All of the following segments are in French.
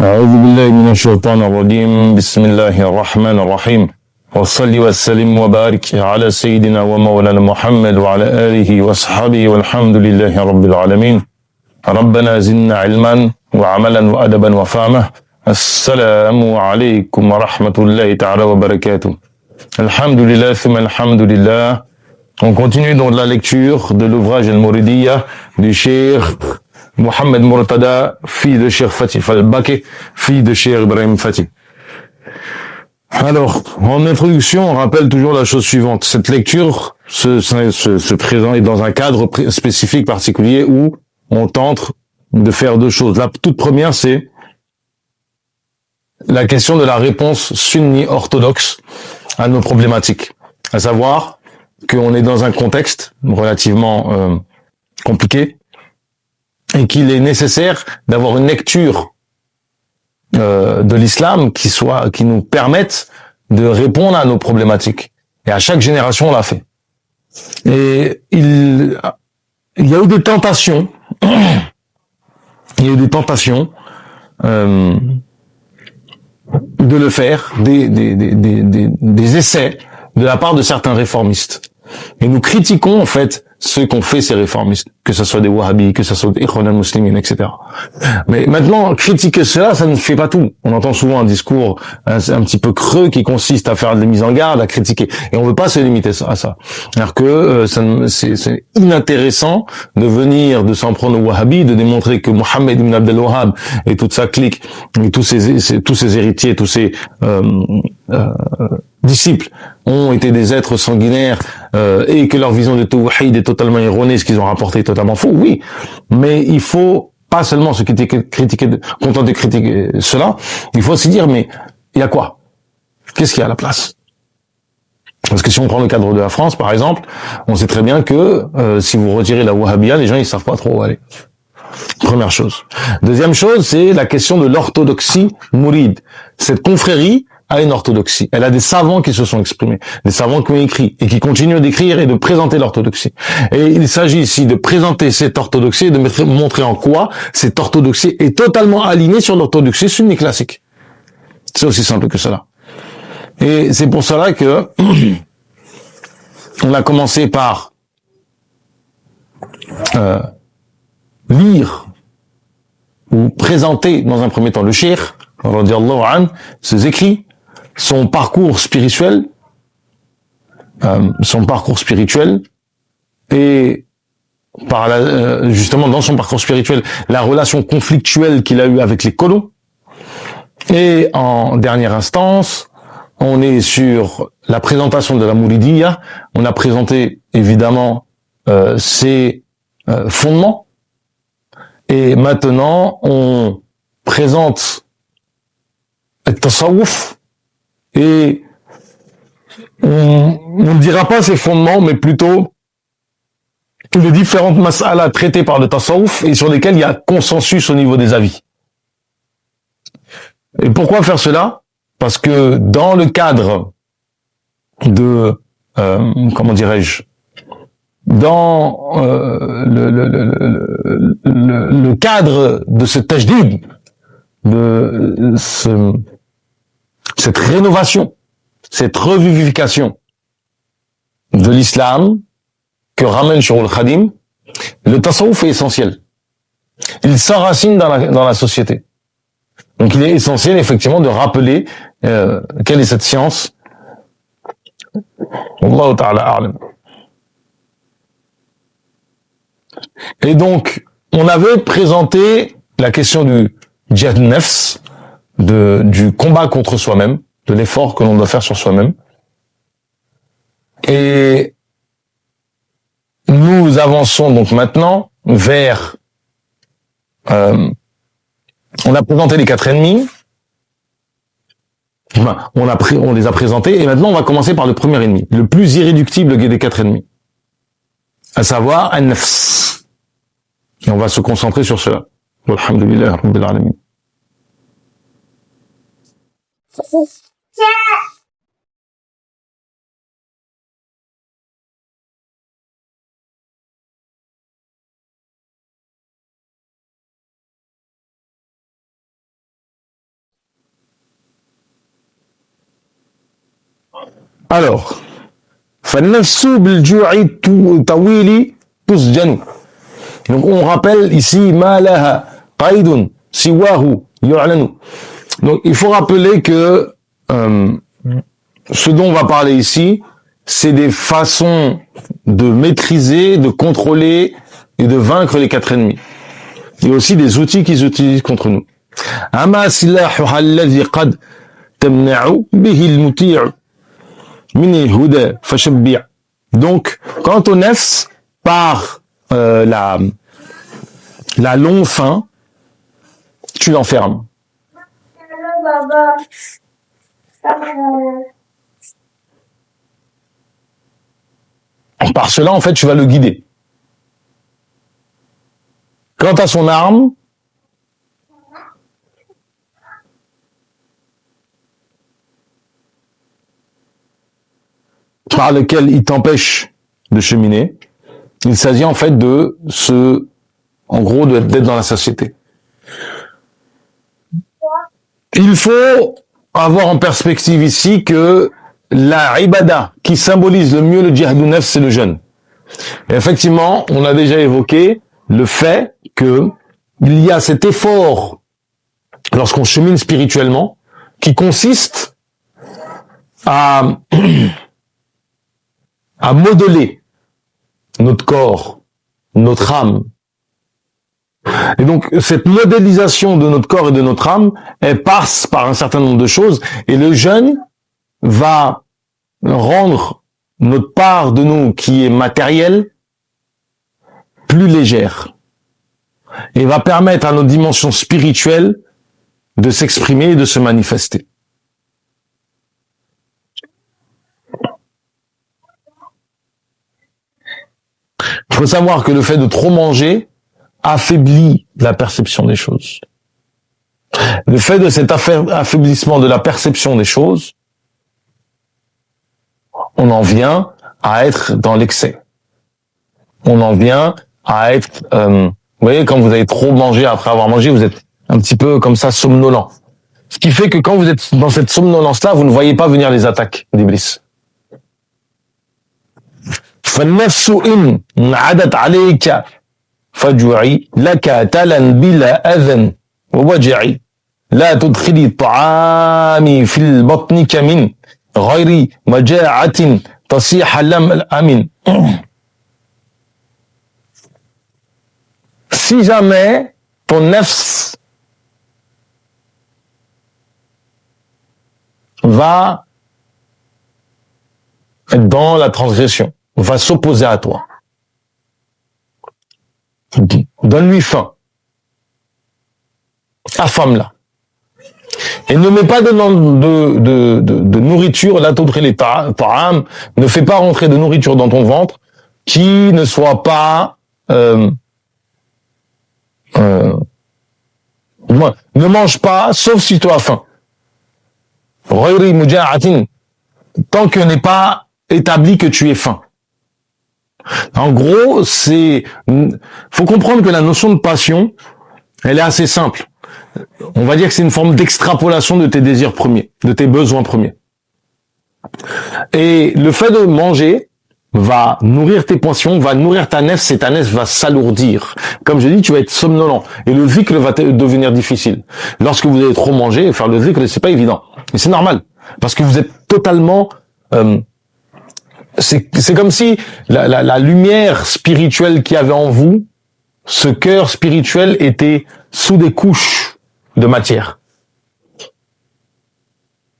أعوذ بالله من الشيطان الرجيم بسم الله الرحمن الرحيم وصلي وسلم وبارك على سيدنا ومولانا محمد وعلى آله وصحبه والحمد لله رب العالمين ربنا زدنا علما وعملا وأدبا وفهما السلام عليكم ورحمة الله تعالى وبركاته الحمد لله ثم الحمد لله. On continue donc la lecture de l'ouvrage Al-Mouridiyya du Cheikh Mohamed Murtada, fille de Cheikh Fatih Al-Baki, fille de Cheikh Ibrahim Fatih. Alors, en introduction, on rappelle toujours la chose suivante. Cette lecture se présente dans un cadre spécifique particulier où on tente de faire deux choses. La toute première, c'est la question de la réponse sunni orthodoxe à nos problématiques. À savoir qu'on est dans un contexte relativement compliqué, et qu'il est nécessaire d'avoir une lecture de l'islam qui nous permette de répondre à nos problématiques. Et à chaque génération, on l'a fait. Et il y a eu des tentations, de le faire, des essais de la part de certains réformistes. Et nous critiquons en fait ce qu'ont fait ces réformistes, que ce soit des wahhabis, que ce soit des Ikhwan al-Muslimin, etc. Mais maintenant, critiquer cela, ça ne fait pas tout. On entend souvent un discours un petit peu creux qui consiste à faire des mises en garde, à critiquer. Et on veut pas se limiter à ça. Alors que c'est inintéressant de venir, de s'en prendre aux wahhabis, de démontrer que Mohammed ibn Abdel Wahhab et toute sa clique, et tous ses héritiers, tous ses disciples ont été des êtres sanguinaires et que leur vision de Tawhid est totalement erronée, ce qu'ils ont rapporté est totalement faux, oui. Mais il faut pas seulement se contenter de critiquer cela, il faut aussi dire, mais il y a quoi? Qu'est-ce qu'il y a à la place? Parce que si on prend le cadre de la France, par exemple, on sait très bien que si vous retirez la Wahhabia, les gens ils savent pas trop où aller. Première chose. Deuxième chose, c'est la question de l'orthodoxie mouride. Cette confrérie a une orthodoxie. Elle a des savants qui se sont exprimés, des savants qui ont écrit et qui continuent d'écrire et de présenter l'orthodoxie. Et il s'agit ici de présenter cette orthodoxie et de montrer en quoi cette orthodoxie est totalement alignée sur l'orthodoxie sunni classique. C'est aussi simple que cela. Et c'est pour cela que on a commencé par lire ou présenter dans un premier temps le cheikh, radiyallahu anhu, ses écrits, son parcours spirituel, et justement dans son parcours spirituel, la relation conflictuelle qu'il a eue avec les colons. Et en dernière instance, on est sur la présentation de la Mouridiyya. On a présenté évidemment ses fondements. Et maintenant, on présente le tasawwuf et on ne dira pas ses fondements, mais plutôt les différentes mas'alas traitées par le tasawwuf et sur lesquelles il y a consensus au niveau des avis. Et pourquoi faire cela? Parce que dans le cadre de, dans le cadre de ce tajdid, de cette rénovation, cette revivification de l'islam que ramène Cheikh al-Khadim, le tasawwuf est essentiel. Il s'enracine dans la société. Donc il est essentiel effectivement de rappeler quelle est cette science. Wallahu ta'ala a'lam. Et donc, on avait présenté la question du jihad nafs, du combat contre soi-même, de l'effort que l'on doit faire sur soi-même. Et nous avançons donc maintenant vers... on a présenté les 4 ennemis. On les a présentés, et maintenant on va commencer par le premier ennemi, le plus irréductible des 4 ennemis, à savoir an-nafs. Et on va se concentrer sur cela. Alhamdulillah rabbil alamin. Alors, فالنفس بالجوع الطويل تسجن. Donc on rappelle ici ما لها قيد سواه يعلن. Donc il faut rappeler que ce dont on va parler ici, c'est des façons de maîtriser, de contrôler et de vaincre les 4 ennemis. Et aussi des outils qu'ils utilisent contre nous. أما سلاحها الذي قد تمنع به المطيع من الهدى فشبع. Donc quant au nefs, par la longue faim, tu l'enfermes. Par cela, en fait, tu vas le guider. Quant à son arme, par lequel il t'empêche de cheminer, il s'agit en fait d'être dans la société. Il faut avoir en perspective ici que la ibada qui symbolise le mieux le jihad nafs, c'est le jeûne. Et effectivement, on a déjà évoqué le fait que il y a cet effort lorsqu'on chemine spirituellement qui consiste à modeler notre corps, notre âme. Et donc, cette modélisation de notre corps et de notre âme, elle passe par un certain nombre de choses, et le jeûne va rendre notre part de nous qui est matérielle plus légère, et va permettre à nos dimensions spirituelles de s'exprimer et de se manifester. Il faut savoir que le fait de trop manger affaiblit la perception des choses. Le fait de cet affaiblissement de la perception des choses, on en vient à être dans l'excès. On en vient à être... vous voyez, quand vous avez trop mangé, après avoir mangé, vous êtes un petit peu comme ça somnolent. Ce qui fait que quand vous êtes dans cette somnolence-là, vous ne voyez pas venir les attaques d'Iblis. فالنفس إن عدت عليك فجوعي لك تلا بلا أذى ووجعي لا تدخلي طعامي في البطن كمن غير مجاعة تصيح لم الأمن. Si jamais ton nefs va être dans la transgression, va s'opposer à toi, donne-lui faim, affame-la, et ne mets pas de nourriture, la tautre les ta'am, ne fais pas rentrer de nourriture dans ton ventre qui ne soit pas ne mange pas sauf si tu as faim. Tant que n'est pas établi que tu es faim. En gros, faut comprendre que la notion de passion, elle est assez simple. On va dire que c'est une forme d'extrapolation de tes désirs premiers, de tes besoins premiers. Et le fait de manger va nourrir tes passions, va nourrir ta nef, et ta nef va s'alourdir. Comme je dis, tu vas être somnolent. Et le zikr va devenir difficile. Lorsque vous allez trop manger, faire le zikr, c'est pas évident. Et c'est normal. Parce que vous êtes totalement... c'est comme si la lumière spirituelle qu'il y avait en vous, ce cœur spirituel était sous des couches de matière.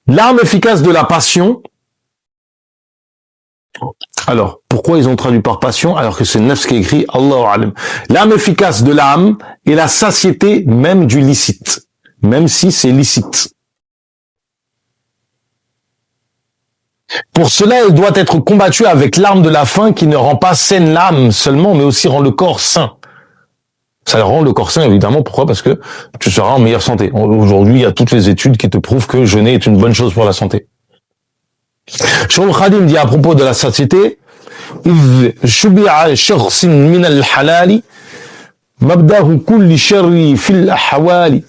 L'arme efficace de la passion... Alors, pourquoi ils ont traduit par passion alors que c'est Nafs qui écrit Allahu Alam. L'arme efficace de l'âme est la satiété même du licite, même si c'est licite. Pour cela, elle doit être combattue avec l'arme de la faim qui ne rend pas saine l'âme seulement, mais aussi rend le corps sain. Ça rend le corps sain, évidemment. Pourquoi? Parce que tu seras en meilleure santé. Aujourd'hui, il y a toutes les études qui te prouvent que jeûner est une bonne chose pour la santé. Shaul Khadim dit à propos de la satiété, إذ شبع شخص من الحلال مبدأ كل شر في الأحوال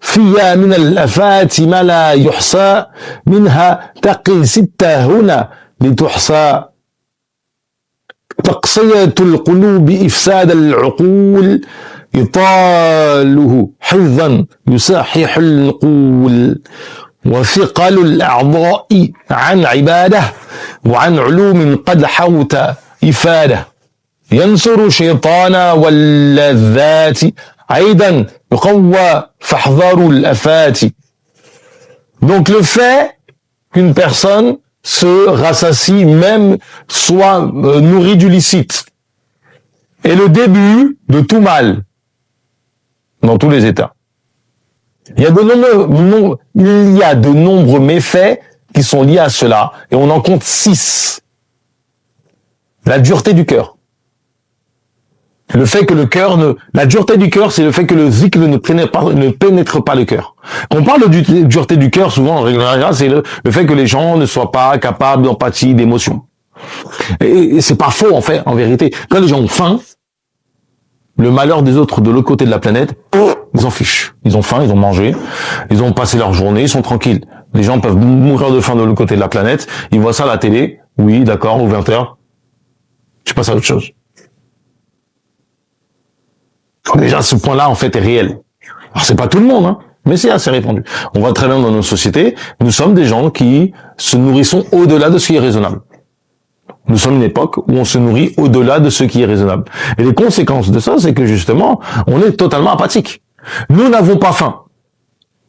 فيها من الآفات ما لا يحصى منها تقي ستة هنا لتحصى تقصية القلوب إفساد العقول إطاله حفظا يصحح النقول وثقل الأعضاء عن عبادة وعن علوم قد حوت إفادة ينصر شيطان واللذات أيضا يقوى فاحذروا الأفات. Donc le fait qu'une personne se rassasie, même soit nourrie du licite, est le début de tout mal dans tous les états. Il y a de nombreux méfaits qui sont liés à cela, et on en compte 6. La dureté du cœur. Le fait que la dureté du cœur, c'est le fait que le zikr ne pénètre pas le cœur. Quand on parle de dureté du cœur, souvent, en règle générale, c'est le fait que les gens ne soient pas capables d'empathie, d'émotion. Et c'est pas faux, en fait, en vérité. Quand les gens ont faim, le malheur des autres de l'autre côté de la planète, ils en fichent. Ils ont faim, ils ont mangé, ils ont passé leur journée, ils sont tranquilles. Les gens peuvent mourir de faim de l'autre côté de la planète, ils voient ça à la télé, oui, d'accord, aux 20h, tu passes à autre chose. Déjà, ce point-là, en fait, est réel. Alors, c'est pas tout le monde, hein, mais c'est assez répandu. On voit très bien dans nos sociétés, nous sommes des gens qui se nourrissons au-delà de ce qui est raisonnable. Nous sommes une époque où on se nourrit au-delà de ce qui est raisonnable. Et les conséquences de ça, c'est que justement, on est totalement apathique. Nous n'avons pas faim.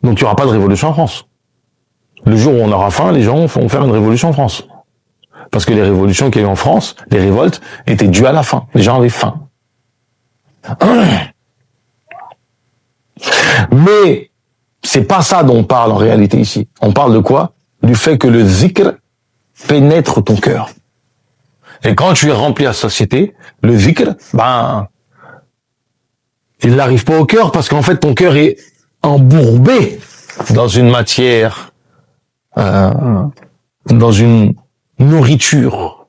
Donc il n'y aura pas de révolution en France. Le jour où on aura faim, les gens vont faire une révolution en France. Parce que les révolutions qu'il y a eu en France, les révoltes, étaient dues à la faim. Les gens avaient faim. Mais c'est pas ça dont on parle en réalité ici. On parle de quoi? Du fait que le zikr pénètre ton cœur. Et quand tu es rempli à satiété, le zikr, il n'arrive pas au cœur parce qu'en fait ton cœur est embourbé dans une matière, dans une nourriture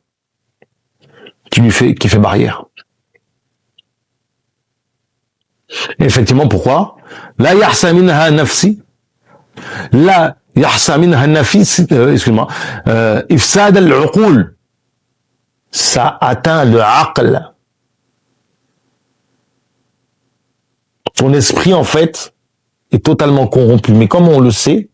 qui fait barrière. Et effectivement, pourquoi? La yahsa minha nafsi, la yahsa minha nafsi, excuse-moi, ifsad al-uqul. Ça atteint le aql. Ton esprit, en fait, est totalement corrompu. Mais comme on le sait,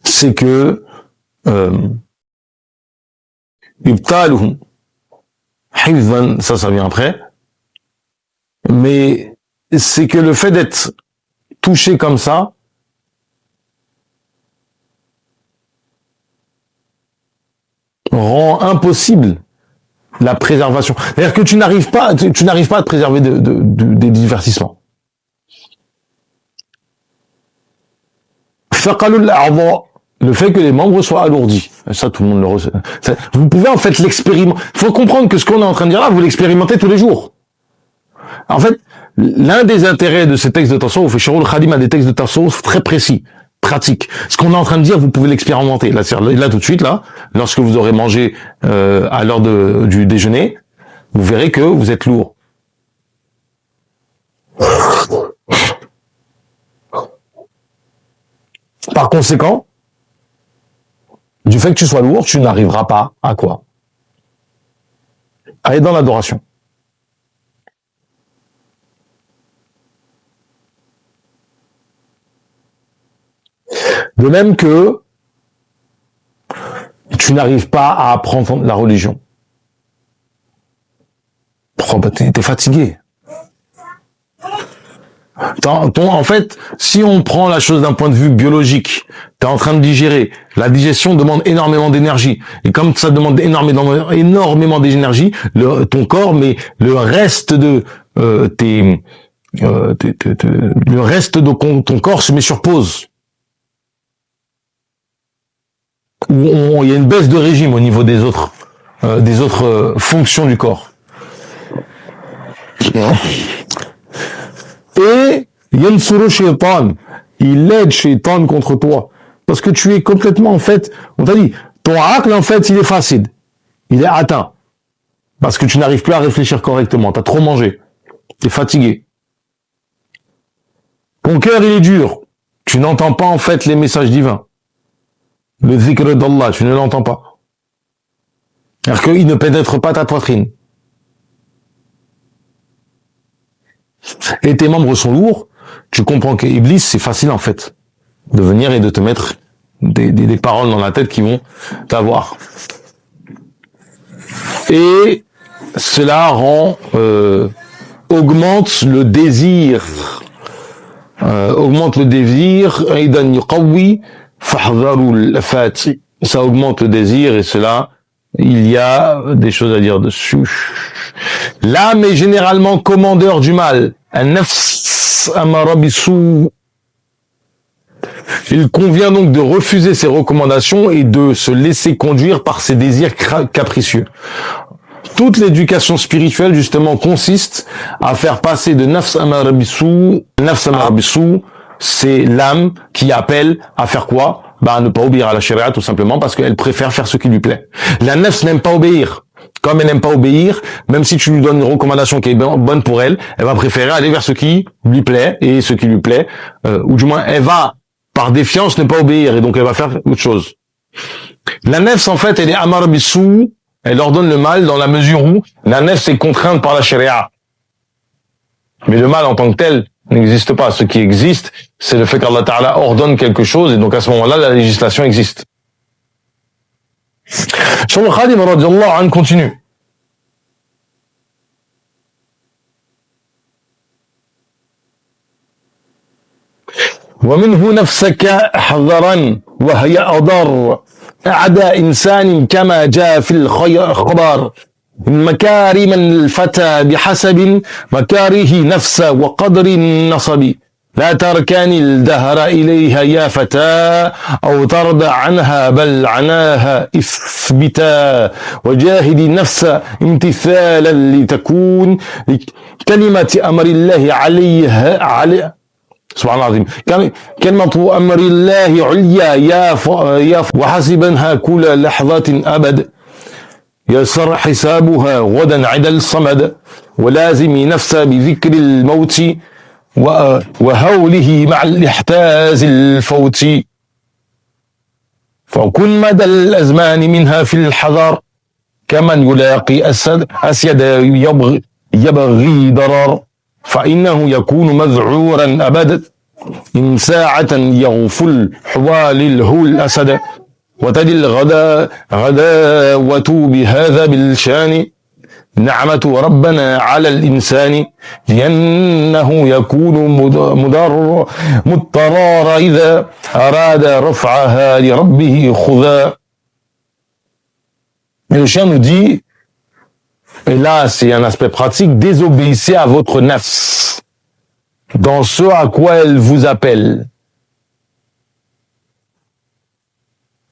c'est que ibtaluhum hifzan, ça vient après, mais c'est que le fait d'être touché comme ça rend impossible la préservation. C'est-à-dire que tu n'arrives pas à te préserver des divertissements. Le fait que les membres soient alourdis. Ça, tout le monde le ressent. Vous pouvez en fait l'expérimenter. Il faut comprendre que ce qu'on est en train de dire là, vous l'expérimentez tous les jours. En fait, l'un des intérêts de ces textes de Tasawwuf, Shaul Khadim a des textes de Tasawwuf très précis, pratique. Ce qu'on est en train de dire, vous pouvez l'expérimenter. Là tout de suite, là, lorsque vous aurez mangé à l'heure du déjeuner, vous verrez que vous êtes lourd. Par conséquent, du fait que tu sois lourd, tu n'arriveras pas à quoi? À être dans l'adoration. De même que tu n'arrives pas à apprendre la religion. Pourquoi? Bah, t'es fatigué. En fait, si on prend la chose d'un point de vue biologique, tu es en train de digérer. La digestion demande énormément d'énergie. Et comme ça demande énormément d'énergie, ton corps, mais le reste de le reste de ton corps se met sur pause. Il y a une baisse de régime au niveau des autres fonctions du corps. Et Yansuru Shaitan, il aide Shaitan contre toi. Parce que tu es complètement, en fait, on t'a dit, ton aql, en fait, il est facile. Il est atteint. Parce que tu n'arrives plus à réfléchir correctement. Tu as trop mangé. Tu es fatigué. Ton cœur, il est dur. Tu n'entends pas, en fait, les messages divins. Le zikr d'Allah, tu ne l'entends pas. C'est-à-dire qu'il ne pénètre pas ta poitrine. Et tes membres sont lourds, tu comprends que Iblis, c'est facile en fait, de venir et de te mettre des paroles dans la tête qui vont t'avoir. Et cela augmente le désir, ça augmente le désir et cela, il y a des choses à dire dessus. L'âme est généralement commandeur du mal. Il convient donc de refuser ses recommandations et de se laisser conduire par ses désirs capricieux. Toute l'éducation spirituelle, justement, consiste à faire passer de nafs amara bisou. Nafs amara bisou, c'est l'âme qui appelle à faire quoi? À ne pas obéir à la charia, tout simplement, parce qu'elle préfère faire ce qui lui plaît. La nafs n'aime pas obéir. Comme elle n'aime pas obéir, même si tu lui donnes une recommandation qui est bonne pour elle, elle va préférer aller vers ce qui lui plaît, et ce qui lui plaît, ou du moins, elle va, par défiance, ne pas obéir, et donc elle va faire autre chose. La nafs, en fait, elle est amara bisou, elle ordonne le mal dans la mesure où la nafs est contrainte par la charia. Mais le mal en tant que tel n'existe pas. Ce qui existe, c'est le fait qu'Allah Ta'ala ordonne quelque chose, et donc à ce moment-là, la législation existe. Cheikh Al-Khadim radiyallahu anhu continue. ومنه نفسك احذرا وهي أضر أعدى إنسان كما جاء في الخبر مكارم الفتى بحسب مكاره نفس وقدر النصب لا تركان الدهر إليها يا فتى أو ترضى عنها بل عناها اثبتا وجاهد النفس امتثالا لتكون كلمة أمر الله عليها سبحان الله العظيم كلمة أمر الله عليا يا وحسبنها كل لحظة أبد يسر حسابها غدا عند الصمد ولازم نفس بذكر الموت وهوله مع الاحتاز الفوت فكن مدى الأزمان منها في الحذر كمن يلاقي أسيد يبغي ضرر فإنه يكون مذعورا أبدا إن ساعة يغفل حواله الأسد وتجي غداوة بهذا بالشان نعمة ربنا على الإنسان لأنه يكون مضطرار إذا أراد رفعها لربه خذا. Et le chien nous dit, et là c'est un aspect pratique, désobéissez à votre nafs dans ce à quoi elle vous appelle.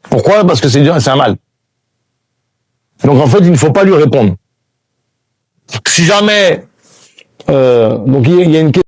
Pourquoi? Parce que c'est un mal. Donc en fait, il ne faut pas lui répondre. Si jamais, donc il y a une question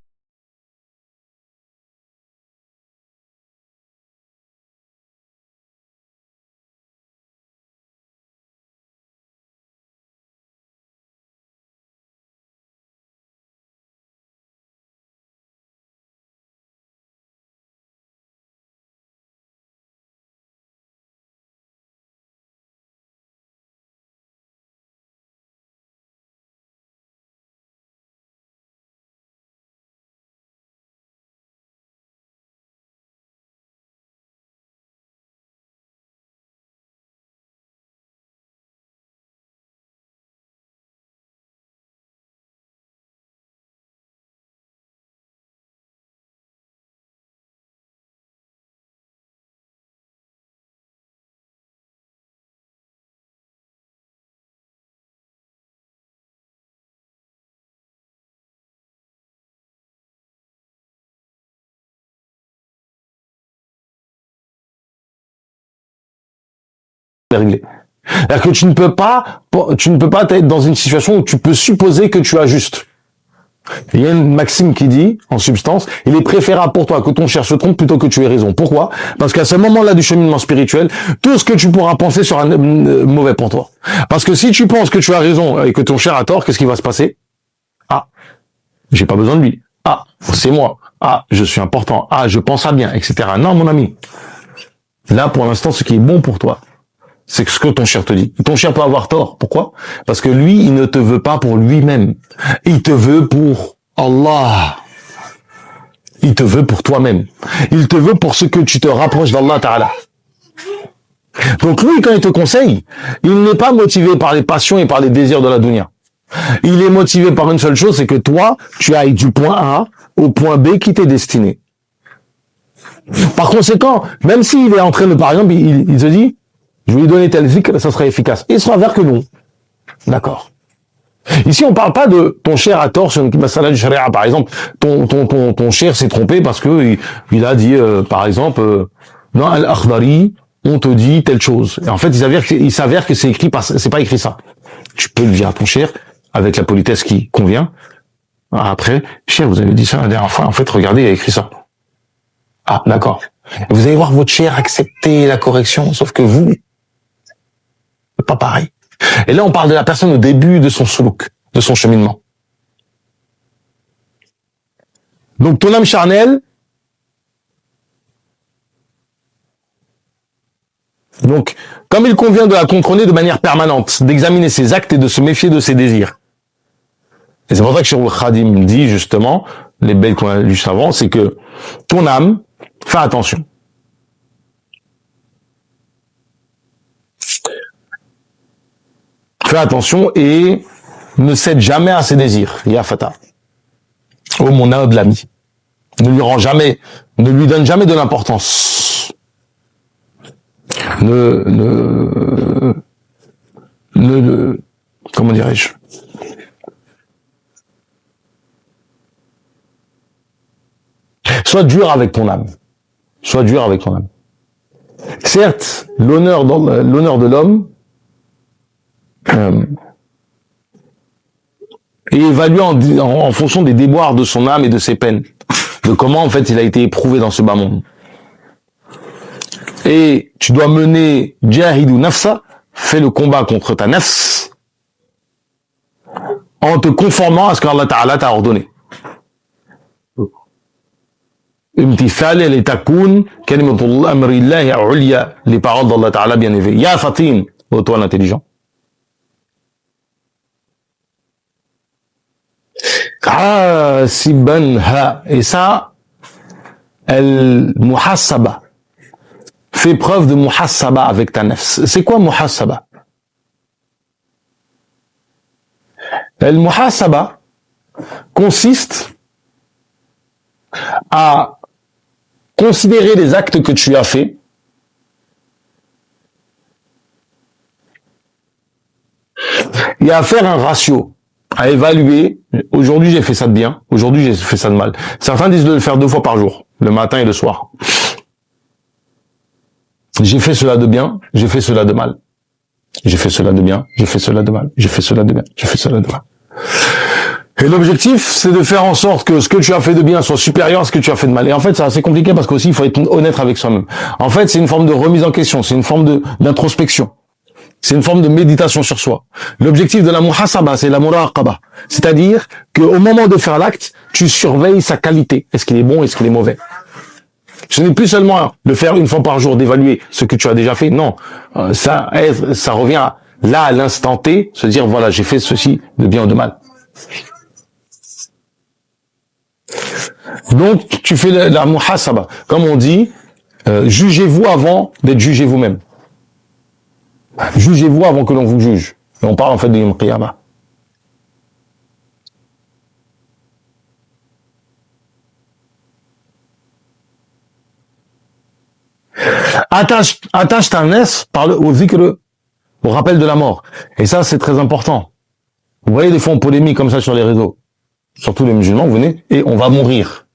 régler. C'est-à-dire que tu ne peux pas être dans une situation où tu peux supposer que tu as juste. Il y a une maxime qui dit, en substance, il est préférable pour toi que ton cher se trompe plutôt que tu aies raison. Pourquoi? Parce qu'à ce moment-là du cheminement spirituel, tout ce que tu pourras penser sera mauvais pour toi. Parce que si tu penses que tu as raison et que ton cher a tort, qu'est-ce qui va se passer? Ah, j'ai pas besoin de lui. Ah, c'est moi. Ah, je suis important. Ah, je pense à bien, etc. Non, mon ami. Là, pour l'instant, ce qui est bon pour toi, c'est ce que ton cher te dit. Ton cher peut avoir tort. Pourquoi? Parce que lui, il ne te veut pas pour lui-même. Il te veut pour Allah. Il te veut pour toi-même. Il te veut pour ce que tu te rapproches d'Allah Ta'ala. Donc lui, quand il te conseille, il n'est pas motivé par les passions et par les désirs de la dunya. Il est motivé par une seule chose, c'est que toi, tu ailles du point A au point B qui t'est destiné. Par conséquent, même s'il est en train de, par exemple, il te dit, je vais lui donner tel zikr, ça sera efficace. Il sera vers que non. D'accord. Ici, on parle pas de ton cher a tort sur une masala du sharia, par exemple. Ton cher s'est trompé parce que il a dit, par exemple, dans Al-Akhdari, on te dit telle chose. Et en fait, il s'avère que c'est écrit, c'est pas écrit ça. Tu peux le dire à ton cher, avec la politesse qui convient. Après, cher, vous avez dit ça la dernière fois, en fait, regardez, il y a écrit ça. Ah, d'accord. Vous allez voir votre cher accepter la correction, sauf que vous, pas pareil. Et là, on parle de la personne au début de son suluk, de son cheminement. Donc, ton âme charnelle, donc, comme il convient de la contrôler de manière permanente, d'examiner ses actes et de se méfier de ses désirs. Et c'est pour ça que Cheikh Khadim dit, justement, les belles qu'on a lues juste avant, c'est que ton âme, fais attention. Fais attention et ne cède jamais à ses désirs. Ya Fata. Oh mon âme de l'ami. Ne lui donne jamais de l'importance. Comment dirais-je? Sois dur avec ton âme. Sois dur avec ton âme. Certes, l'honneur de l'homme est évalué en fonction des déboires de son âme et de ses peines, de comment en fait il a été éprouvé dans ce bas monde. Et tu dois mener jahidu nafsa, fais le combat contre ta nafs, en te conformant à ce qu'Allah Ta'ala t'a ordonné. Imtithal et takun kalimatullah amrillahi ulya, les paroles d'Allah Ta'ala bien élevées. Ya Fatin, ô toi l'intelligent. Sibanha, et ça, muhassaba. Fais preuve de muhassaba avec ta nafs. C'est quoi muhassaba? Muhassaba consiste à considérer les actes que tu as faits et à faire un ratio, à évaluer, aujourd'hui j'ai fait ça de bien, aujourd'hui j'ai fait ça de mal. Certains disent de le faire 2 fois par jour, le matin et le soir. J'ai fait cela de bien, j'ai fait cela de mal. J'ai fait cela de bien, j'ai fait cela de mal, j'ai fait cela de bien, j'ai fait cela de mal. Et l'objectif, c'est de faire en sorte que ce que tu as fait de bien soit supérieur à ce que tu as fait de mal. Et en fait, c'est assez compliqué parce qu'aussi, il faut être honnête avec soi-même. En fait, c'est une forme de remise en question, c'est une forme d'introspection. C'est une forme de méditation sur soi. L'objectif de la muhasaba, c'est la muraqaba. C'est-à-dire qu'au moment de faire l'acte, tu surveilles sa qualité. Est-ce qu'il est bon, est-ce qu'il est mauvais? Ce n'est plus seulement de faire 1 fois par jour, d'évaluer ce que tu as déjà fait. Non, ça revient à l'instant T, se dire, voilà, j'ai fait ceci de bien ou de mal. Donc, tu fais la muhasaba. Comme on dit, jugez-vous avant d'être jugé vous-même. Jugez-vous avant que l'on vous juge. Et on parle en fait de Yom Qiyamah. Attache ta nefs au zikr, au rappel de la mort. Et ça, c'est très important. Vous voyez, des fois, on polémique comme ça sur les réseaux. Surtout les musulmans, vous venez, et on va mourir.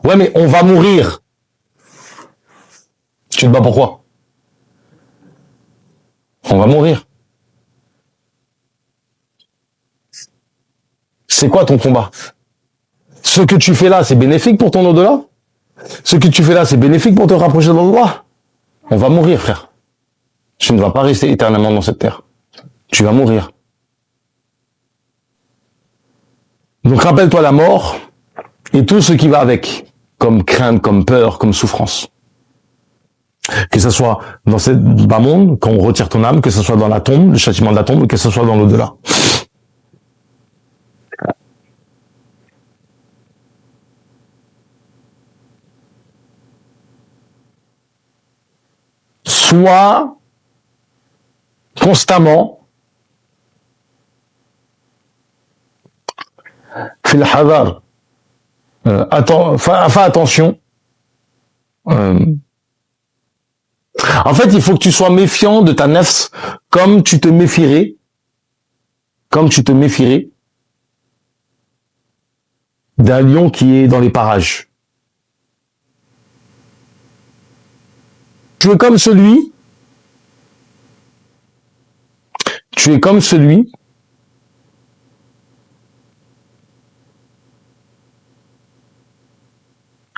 Ouais, mais on va mourir. Tu te bats pourquoi? On va mourir. C'est quoi ton combat? Ce que tu fais là, c'est bénéfique pour ton au-delà? Ce que tu fais là, c'est bénéfique pour te rapprocher d'Allah? On va mourir, frère. Tu ne vas pas rester éternellement dans cette terre. Tu vas mourir. Donc rappelle-toi la mort et tout ce qui va avec, comme crainte, comme peur, comme souffrance. Que ce soit dans ce bas monde, quand on retire ton âme, que ce soit dans la tombe, le châtiment de la tombe, que ce soit dans l'au-delà. Sois constamment fais le hadar. Fais attention. En fait, il faut que tu sois méfiant de ta nafs comme tu te méfierais d'un lion qui est dans les parages. Tu es comme celui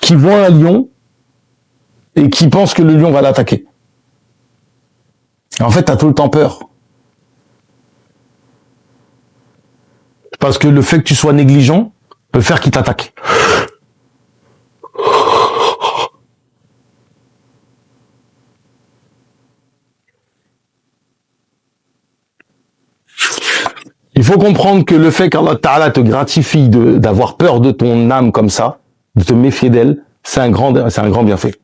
qui voit un lion et qui pense que le lion va l'attaquer. En fait, t'as tout le temps peur. Parce que le fait que tu sois négligent peut faire qu'il t'attaque. Il faut comprendre que le fait qu'Allah Ta'ala te gratifie d'avoir peur de ton âme comme ça, de te méfier d'elle, c'est un grand bienfait.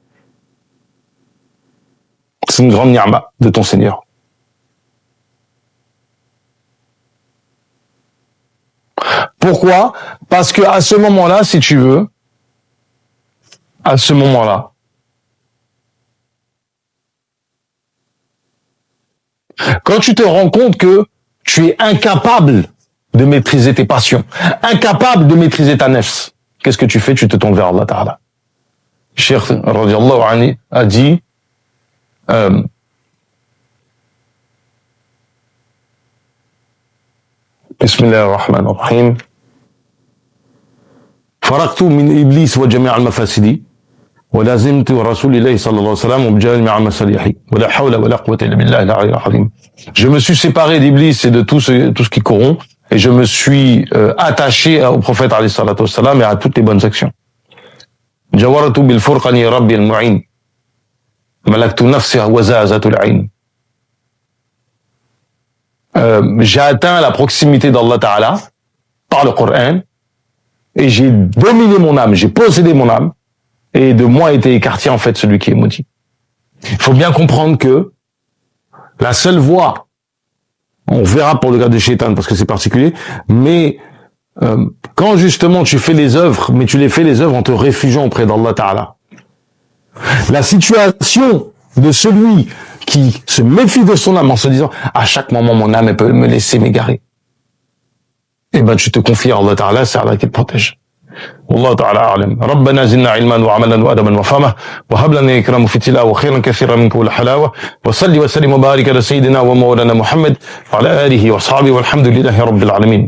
C'est une grande ni'ma de ton Seigneur. Pourquoi? Parce que à ce moment-là, si tu veux, à ce moment-là, quand tu te rends compte que tu es incapable de maîtriser tes passions, incapable de maîtriser ta nefs, qu'est-ce que tu fais? Tu te tournes vers Allah Ta'ala. Cheikh radiyallahu anhu a dit Bismillah ar-Rahman ar-Rahim فرقت من إبليس وجميع المفاسد ولازمت رسول الله صلى الله عليه وسلم وبجميع المصالح ولا حول ولا قوة إلا بالله العلي العظيم. Je me suis séparé d'Iblis et de tout ce qui corrompt et je me suis attaché au prophète alayhi salatu wassalam et à toutes les bonnes actions. جورت بالفرقان ربي المعين ملكت نفسي وزازة العين. J'ai atteint la proximité d'Allah Ta'ala par le Coran et j'ai dominé mon âme, j'ai possédé mon âme et de moi était écarté en fait celui qui est maudit. Il faut bien comprendre que la seule voie, on verra pour le cas de Shaitan parce que c'est particulier, mais quand justement tu fais les œuvres, mais tu les fais les œuvres en te réfugiant auprès d'Allah Ta'ala. La situation de celui qui se méfie de son âme en se disant à chaque moment mon âme elle peut me laisser m'égarer, eh ben tu te confies à Allah Ta'ala, c'est Allah qui te protège. والله تعالى أعلم. ربنا زدنا علما وعملا وأدبا وفهما وهب لنا إكرام في التلاوة وخيرا كثيرا منك والحلاوة وصلي وسلم وبارك على سيدنا ومولانا محمد وعلى آله وأصحابه والحمد لله رب العالمين.